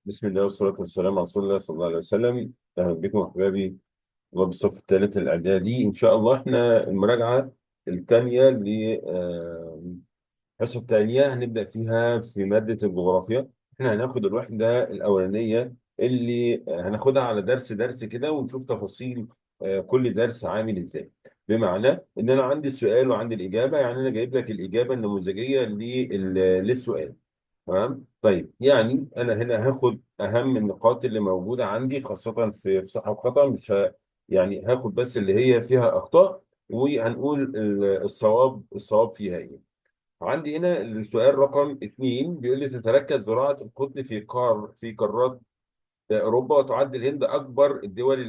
بسم الله والصلاة والسلام على رسول الله صلى الله عليه وسلم. أهلا بكم أحبابي. طلاب الصف الثالث الإعدادي، إن شاء الله إحنا المراجعة الثانية الحصة الثانية هنبدأ فيها في مادة الجغرافيا. إحنا هناخد الوحدة الأولانية اللي هناخدها على درس كده ونشوف تفاصيل كل درس عامل إزاي. بمعنى إن أنا عندي السؤال وعندي الإجابة، يعني أنا جايب لك الإجابة النموذجية للسؤال. تمام. طيب يعني انا هنا هاخد اهم النقاط اللي موجوده عندي، خاصه في صح وخطا. مش يعني هاخد بس اللي هي فيها اخطاء، وهنقول الصواب فيها ايه. عندي هنا السؤال رقم 2 بيقول لي تتركز زراعه القطن في قارات اوروبا، وتعد الهند اكبر الدول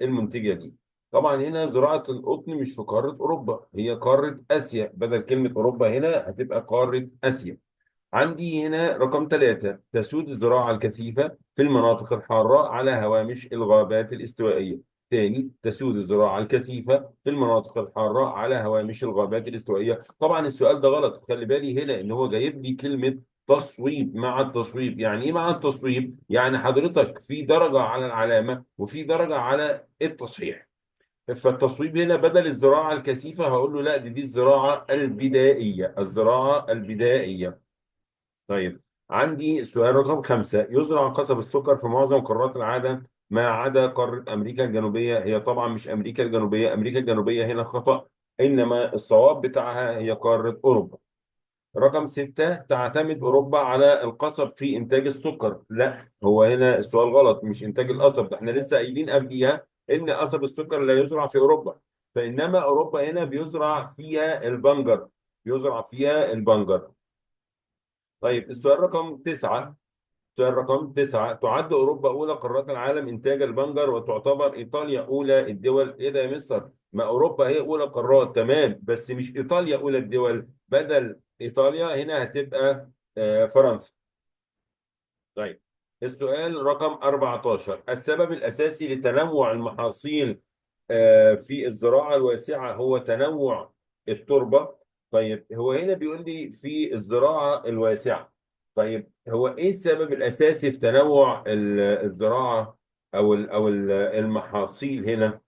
المنتجه ليه. طبعا هنا زراعه القطن مش في قاره اوروبا، هي قاره اسيا، بدل كلمه اوروبا هنا هتبقى قاره اسيا. عندي هنا رقم 3 تسود الزراعة الكثيفة في المناطق الحارة على هوامش الغابات الاستوائية. تاني، تسود الزراعة الكثيفة في المناطق الحارة على هوامش الغابات الاستوائية. طبعا السؤال ده غلط، خلي بالي هنا ان هو جايب لي كلمة تصويب. مع التصويب يعني ايه؟ مع التصويب يعني حضرتك في درجة على العلامة وفي درجة على التصحيح. فالتصويب هنا بدل الزراعة الكثيفة هقول له لا، دي الزراعة البدائية، الزراعة البدائية. طيب، عندي سؤال رقم 5 يزرع قصب السكر في معظم قارات العالم ما عدا قارة أمريكا الجنوبية. هي طبعا مش أمريكا الجنوبية، أمريكا الجنوبية هنا خطأ، إنما الصواب بتاعها هي قارة أوروبا. رقم 6 تعتمد أوروبا على القصب في إنتاج السكر. لا، هو هنا السؤال غلط، مش إنتاج القصب، ده احنا لسه قايلين قبليها إن قصب السكر لا يزرع في أوروبا، فإنما أوروبا هنا بيزرع فيها البنجر، بيزرع فيها البنجر. طيب السؤال رقم 9، سؤال رقم 9 تعد أوروبا أولى قارات العالم إنتاج البنجر، وتعتبر إيطاليا أولى الدول. إيه ده يا مستر؟ ما أوروبا هي أولى قارات، تمام، بس مش إيطاليا أولى الدول، بدل إيطاليا هنا هتبقى فرنسا. طيب السؤال رقم 14 السبب الأساسي لتنوع المحاصيل في الزراعة الواسعة هو تنوع التربة. طيب هو هنا بيقول لي في الزراعة الواسعة. طيب هو ايه السبب الأساسي في تنوع الزراعة او المحاصيل هنا؟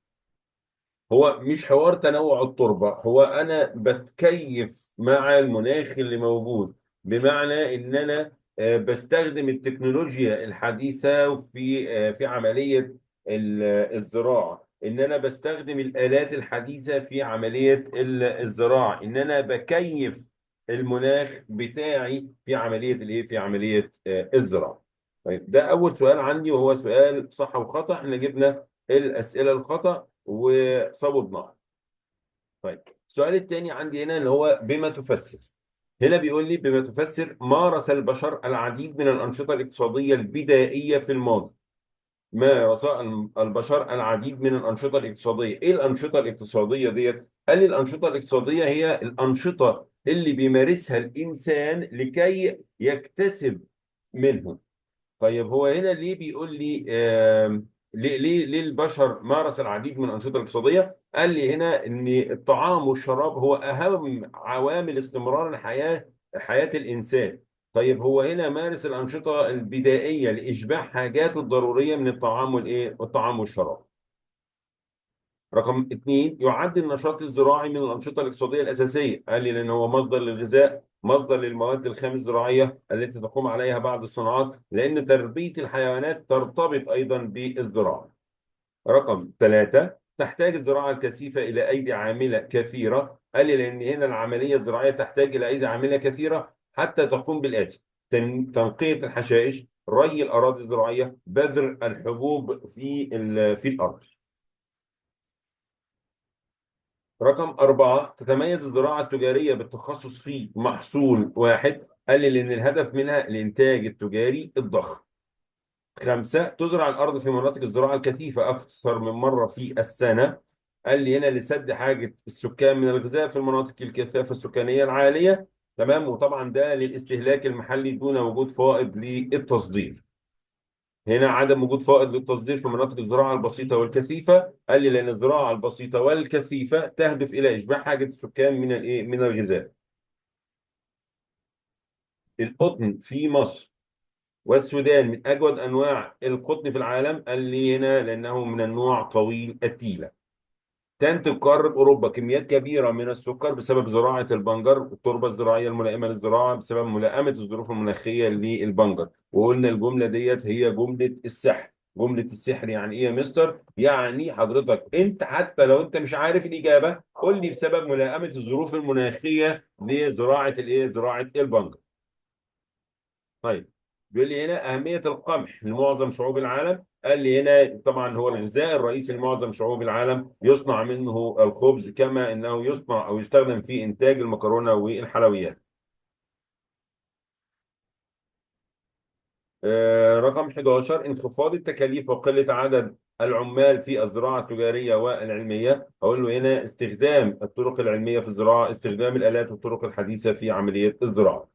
هو مش حوار تنوع التربة، هو أنا بتكيف مع المناخ اللي موجود. بمعنى إن أنا بستخدم التكنولوجيا الحديثة في عملية الزراعة، إن أنا بستخدم الآلات الحديثة في عملية الزراعة، إن أنا بكيف المناخ بتاعي في عملية الإيه؟ في عملية الزراعة. طيب ده أول سؤال عندي، وهو سؤال صح وخطأ. إحنا جبنا الأسئلة الخطأ وصوبناها. طيب السؤال الثاني عندي هنا اللي هو بما تفسر. هنا بيقول لي بما تفسر مارس البشر العديد من الأنشطة الاقتصادية البدائية في الماضي. مارس البشر العديد من الأنشطة الاقتصادية. إيه الأنشطة الاقتصادية ديت؟ قال لي الأنشطة الاقتصادية هي الأنشطة اللي بيمارسها الإنسان لكي يكتسب منه. طيب هو هنا ليه بيقول لي ليه البشر مارس العديد من الأنشطة الاقتصادية؟ قال لي هنا إن الطعام والشراب هو أهم عوامل استمرار حياة الإنسان. طيب هو هنا مارس الأنشطة البدائية لإشباع حاجاته الضرورية من الطعام والإيه؟ والطعام والشراب. رقم 2 يعد النشاط الزراعي من الأنشطة الاقتصادية الأساسية. قال لي لأن هو مصدر للغذاء، مصدر للمواد الخام الزراعية التي تقوم عليها بعض الصناعات، لأن تربية الحيوانات ترتبط أيضا بالزراعة. رقم 3 تحتاج الزراعة الكثيفة إلى أيدي عاملة كثيرة. قال لي لأن هنا العملية الزراعية تحتاج إلى أيدي عاملة كثيرة حتى تقوم بالآتي: تنقية الحشائش، ري الأراضي الزراعية، بذر الحبوب في الأرض. رقم 4 تتميز الزراعة التجارية بالتخصص في محصول واحد. قال لي لأن الهدف منها الإنتاج التجاري الضخم. 5 تزرع الأرض في مناطق الزراعة الكثيفة أكثر من مرة في السنة. قال لي هنا لسد حاجة السكان من الغذاء في المناطق الكثافة السكانية العالية. تمام، وطبعا ده للاستهلاك المحلي دون وجود فائض للتصدير. هنا عدم وجود فائض للتصدير في مناطق الزراعة البسيطة والكثيفة. قال لي لأن الزراعة البسيطة والكثيفة تهدف إلى إشباع حاجة السكان من الإيه؟ من الغذاء. القطن في مصر والسودان من أجود أنواع القطن في العالم. قال لي هنا لأنه من النوع طويل التيلة. تنتج قارة أوروبا كميات كبيرة من السكر بسبب زراعة البنجر والتربة الزراعية الملائمة للزراعة بسبب ملائمة الظروف المناخية للبنجر. وقلنا الجملة ديت هي جملة السحر. جملة السحر يعني إيه يا مستر؟ يعني حضرتك أنت حتى لو أنت مش عارف الإجابة قول لي بسبب ملائمة الظروف المناخية لزراعة الإيه؟ زراعة البنجر. طيب، بيقول لي هنا أهمية القمح لمعظم شعوب العالم. قال لي هنا طبعا هو الغذاء الرئيسي لمعظم شعوب العالم، يصنع منه الخبز كما انه يصنع او يستخدم في انتاج المكرونه والحلويات. رقم 11 انخفاض التكاليف وقله عدد العمال في الزراعه التجاريه والعلميه. اقول له هنا استخدام الطرق العلميه في الزراعه، استخدام الالات والطرق الحديثه في عمليه الزراعه.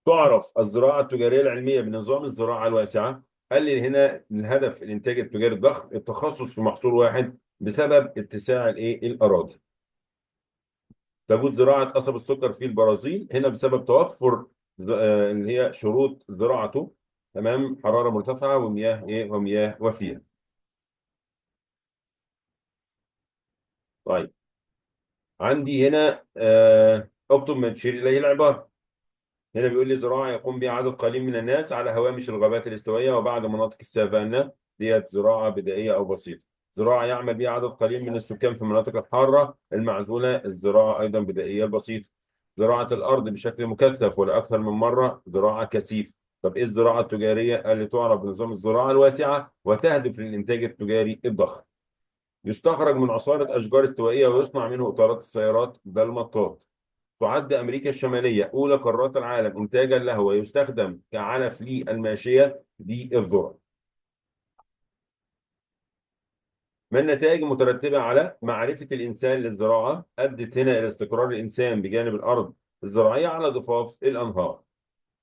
تعرف الزراعة التجارية العلمية بنظام الزراعة الواسعة. قال لي هنا الهدف الإنتاج التجاري الضخم، التخصص في محصول واحد بسبب اتساع الأراضي. تجود زراعة قصب السكر في البرازيل هنا بسبب توفر اللي هي شروط زراعته. تمام، حرارة مرتفعة ومياه ومياه وفيرة. طيب، عندي هنا اكتب ما تشير إليه العبارة. هنا بيقول لي زراعة يقوم بها عدد قليل من الناس على هوامش الغابات الاستوائية وبعد مناطق السافانا. ديت زراعة بدائية أو بسيطة. زراعة يعمل بها عدد قليل من السكان في المناطق الحارة المعزولة. الزراعة أيضا بدائية بسيطة. زراعة الأرض بشكل مكثف ولا أكثر من مرة زراعة كثيف. طب إيه الزراعة التجارية اللي تعرف بنظام الزراعة الواسعة وتهدف للإنتاج التجاري الضخم؟ يستخرج من عصارة أشجار استوائية ويصنع منه إطارات السيارات ده المطاط. تعد أمريكا الشمالية أولى قارات العالم إنتاجا له ويستخدم كعلف للماشية دي الذرة. ما النتائج المترتبة على معرفة الإنسان للزراعة أدت هنا إلى استقرار الإنسان بجانب الأرض الزراعية على ضفاف الأنهار.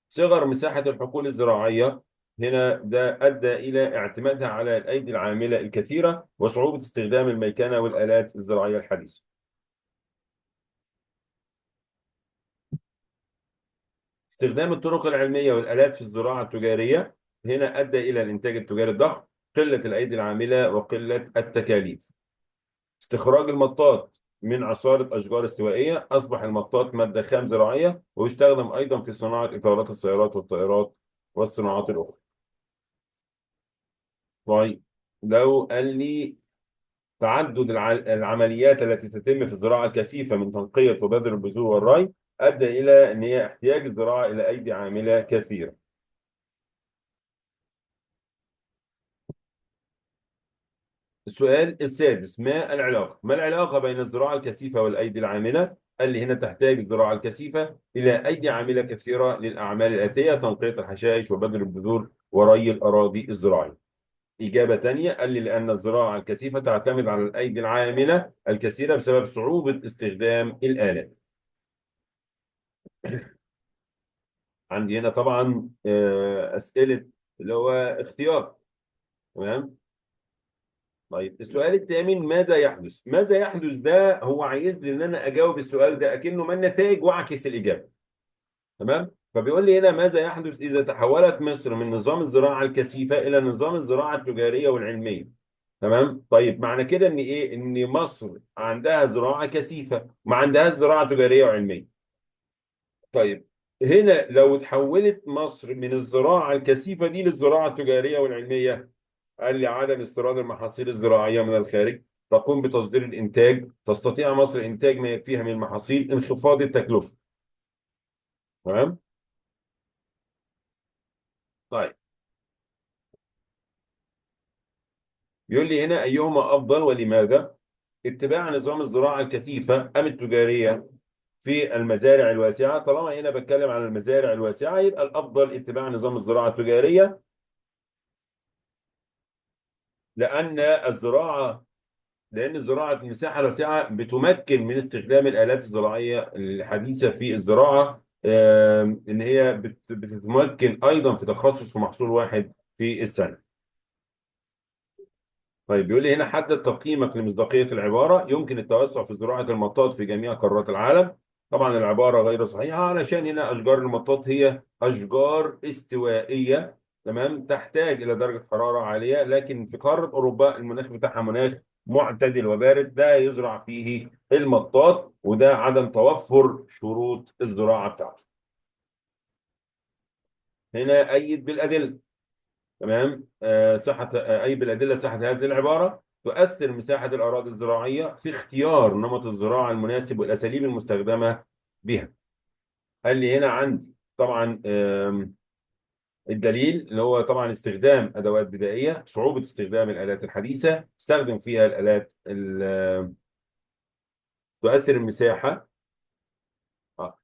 صغر مساحة الحقول الزراعية هنا ده أدى إلى اعتمادها على الأيدي العاملة الكثيرة وصعوبة استخدام الميكنة والآلات الزراعية الحديثة. استخدام الطرق العلمية والآلات في الزراعة التجارية هنا أدى إلى الإنتاج التجاري الضخم، قلة الأيدي العاملة وقلة التكاليف. استخراج المطاط من عصارة أشجار استوائية، أصبح المطاط مادة خام زراعية ويستخدم أيضا في صناعة إطارات السيارات والطائرات والصناعات الأخرى. طيب، لو قال لي تعدد العمليات التي تتم في الزراعة الكثيفة من تنقية وبذر البذور والري أدى إلى أن هي احتياج الزراعة إلى أيدي عاملة كثيرة. السؤال السادس، ما العلاقة بين الزراعة الكثيفة والأيدي العاملة؟ قال لي هنا تحتاج الزراعة الكثيفة إلى أيدي عاملة كثيرة للأعمال الآتية: تنقية الحشائش وبذر البذور وري الأراضي الزراعية. إجابة تانية، قال لي لأن الزراعة الكثيفة تعتمد على الأيدي العاملة الكثيرة بسبب صعوبة استخدام الآلات. عندي هنا طبعا أسئلة اللي هو اختيار. تمام. طيب، السؤال الثامن، ماذا يحدث؟ ماذا يحدث ده هو عايز لي ان انا اجاوب السؤال ده اكنه ما النتائج واعكس الاجابه. تمام. فبيقول لي هنا ماذا يحدث اذا تحولت مصر من نظام الزراعه الكثيفه الى نظام الزراعه التجاريه والعلميه. تمام. طيب، معنى كده ان ايه؟ ان مصر عندها زراعه كثيفه ما عندهاش زراعه تجاريه وعلميه. طيب، هنا لو تحولت مصر من الزراعه الكثيفه دي للزراعه التجاريه والعلميه، قال لي عدم استيراد المحاصيل الزراعية من الخارج، تقوم بتصدير الإنتاج، تستطيع مصر إنتاج ما يكفيها من المحاصيل، انخفاض التكلفة. تمام. طيب، بيقول لي هنا أيهما أفضل ولماذا؟ اتباع نظام الزراعة الكثيفة أم التجارية في المزارع الواسعة؟ طالما هنا بتكلم عن المزارع الواسعة يبقى الأفضل اتباع نظام الزراعة التجارية، لأن الزراعة لأن الزراعة المساحة الواسعة بتمكن من استخدام الآلات الزراعية الحديثة في الزراعة، إن هي بتتمكن أيضا في تخصص في محصول واحد في السنة. طيب، بيقول لي هنا حدد تقييمك لمصداقية العبارة: يمكن التوسع في زراعة المطاط في جميع قارات العالم. طبعا العبارة غير صحيحة، علشان هنا أشجار المطاط هي أشجار استوائية، تمام، تحتاج إلى درجة حرارة عالية، لكن في قارة أوروبا المناخ بتاعها مناخ معتدل وبارد، ده يزرع فيه المطاط، وده عدم توفر شروط الزراعة بتاعته. هنا أيد بالأدلة، تمام، صحة أي بالأدلة صحة هذه العبارة. تؤثر مساحة الأراضي الزراعية في اختيار نمط الزراعة المناسب والأساليب المستخدمة بها. قال لي هنا عندي طبعا الدليل اللي هو طبعا استخدام ادوات بدائيه، صعوبه استخدام الالات الحديثه، استخدم فيها الالات تؤثر المساحه. آه.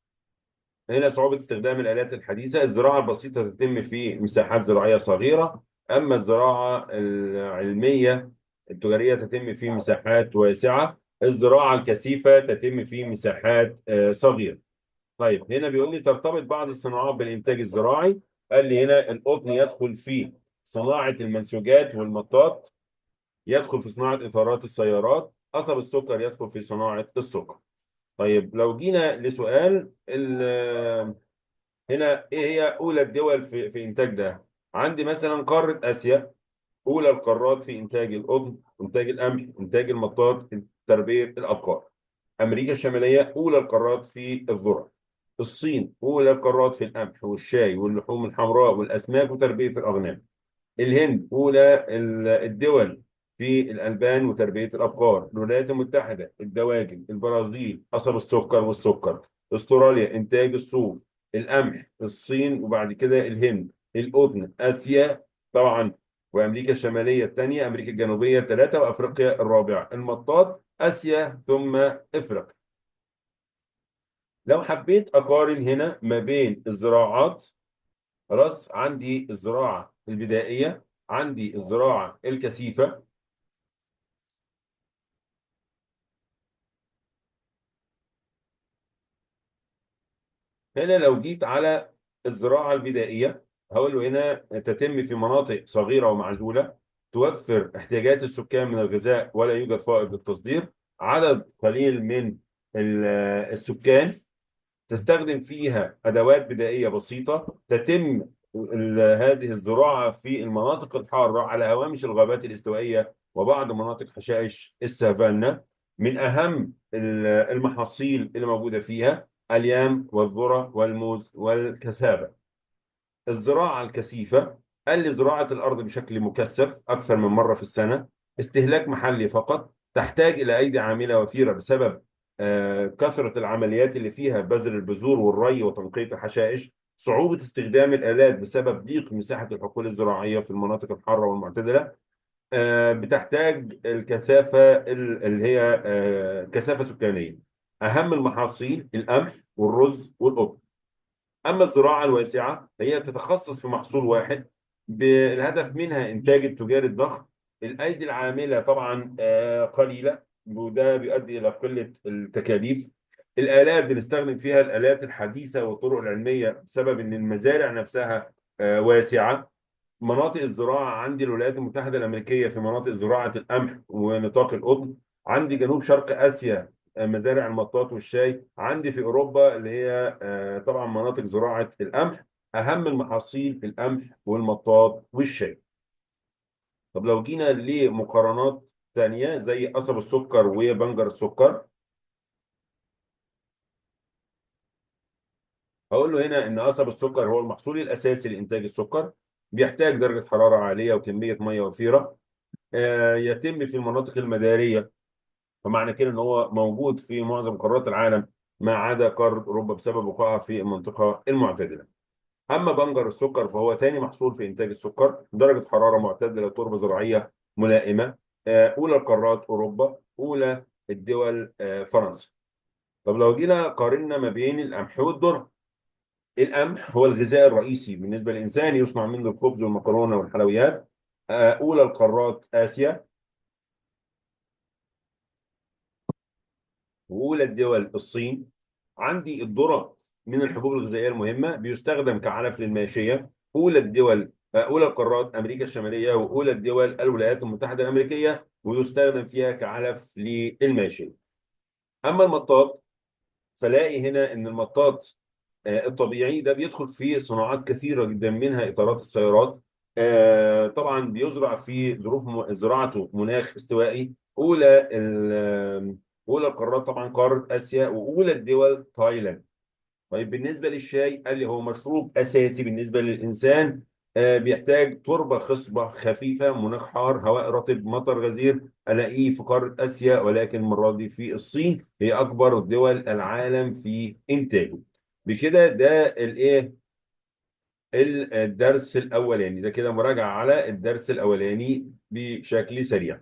هنا صعوبه استخدام الالات الحديثه، الزراعه البسيطه تتم في مساحات زراعيه صغيره، اما الزراعه العلميه التجاريه تتم في مساحات واسعه، الزراعه الكثيفه تتم في مساحات صغيره. طيب هنا بيقول لي ترتبط بعض الصناعات بالإنتاج الزراعي. قال لي هنا القطن يدخل في صناعة المنسوجات والمطاط، يدخل في صناعة إطارات السيارات، قصب السكر يدخل في صناعة السكر. طيب لو جينا لسؤال هنا إيه هي أولى الدول في إنتاج ده؟ عندي مثلا قارة آسيا، أولى القارات في إنتاج القطن، إنتاج القمح، إنتاج المطاط، تربية الأبقار. أمريكا الشمالية أولى القارات في الذرة. الصين أولى القارات في القمح والشاي واللحوم الحمراء والأسماك وتربية الأغنام. الهند أولى الدول في الألبان وتربية الأبقار. الولايات المتحدة الدواجن. البرازيل قصب السكر والسكر. أستراليا إنتاج الصوف. القمح الصين، وبعد كده الهند. القطن آسيا طبعا، وأمريكا الشمالية الثانية، أمريكا الجنوبية الثلاثة، وأفريقيا الرابعة. المطاط آسيا ثم أفريقيا. لو حبيت أقارن هنا ما بين الزراعات، خلاص عندي الزراعة البدائية، عندي الزراعة الكثيفة. هنا لو جيت على الزراعة البدائية، هقول له هنا تتم في مناطق صغيرة ومعزولة، توفر احتياجات السكان من الغذاء ولا يوجد فائض للتصدير، عدد قليل من السكان، تستخدم فيها أدوات بدائية بسيطة، تتم هذه الزراعة في المناطق الحارة على هوامش الغابات الاستوائية وبعض مناطق حشائش السافانا. من أهم المحاصيل اللي موجودة فيها اليام والذرة والموز والكسافة. الزراعة الكثيفة قال لي زراعة الأرض بشكل مكثف أكثر من مرة في السنة، استهلاك محلي فقط، تحتاج إلى أيدي عاملة وفيرة بسبب كثرة العمليات اللي فيها بذر البذور والري وتنقية الحشائش، صعوبة استخدام الآلات بسبب ضيق مساحة الحقول الزراعية في المناطق الحارة والمعتدلة، بتحتاج الكثافة اللي هي كثافة سكانية. أهم المحاصيل القمح والرز والقطن. أما الزراعة الواسعة فهي تتخصص في محصول واحد بالهدف منها إنتاج التجاري الضخم. الأيدي العاملة طبعا قليلة، وده بيؤدي إلى قلة التكاليف. الآلات بنستخدم فيها الآلات الحديثة والطرق العلمية بسبب إن المزارع نفسها واسعة. مناطق الزراعة عندي الولايات المتحدة الأمريكية في مناطق زراعة القمح ونطاق القطن. عندي جنوب شرق آسيا مزارع المطاط والشاي. عندي في أوروبا اللي هي طبعا مناطق زراعة القمح. أهم المحاصيل القمح والمطاط والشاي. طب لو جينا لمقارنات تانية زي قصب السكر وبنجر السكر، هقول له هنا إن قصب السكر هو المحصول الأساسي لإنتاج السكر، بيحتاج درجة حرارة عالية وكمية مياه وفيرة، يتم في المناطق المدارية، فمعنى كده ان هو موجود في معظم قارات العالم ما عدا قارة اوروبا بسبب وقوعها في المنطقة المعتدلة. اما بنجر السكر فهو تاني محصول في انتاج السكر، درجة حرارة معتدلة، تربة زراعية ملائمة، اولى القارات اوروبا، اولى الدول فرنسا. طب لو جينا قارنا ما بين القمح والذرة، القمح هو الغذاء الرئيسي بالنسبة للإنسان، يصنع منه الخبز والمكرونة والحلويات. أولى القارات آسيا، واولى الدول الصين. عندي الذره من الحبوب الغذائيه المهمه، بيستخدم كعلف للماشيه. اولى القارات امريكا الشماليه، واولى الدول الولايات المتحده الامريكيه، ويستخدم فيها كعلف للماشيه. اما المطاط فلاقي هنا ان المطاط الطبيعي ده بيدخل في صناعات كثيره جدا، منها اطارات السيارات. طبعا بيزرع في ظروف زراعته مناخ استوائي. اولى القارات طبعا قاره اسيا، واولى الدول تايلاند. طيب بالنسبة للشاي، قال لي هو مشروب أساسي بالنسبة للإنسان. بيحتاج تربة خصبة خفيفة، مناخ حار، هواء رطب، مطر غزير. ألاقيه في قارة آسيا، ولكن المرة دي في الصين، هي أكبر دول العالم في إنتاجه. بكده ده الإيه، الدرس الأولاني ده كده مراجعة على الدرس الأولاني بشكل سريع.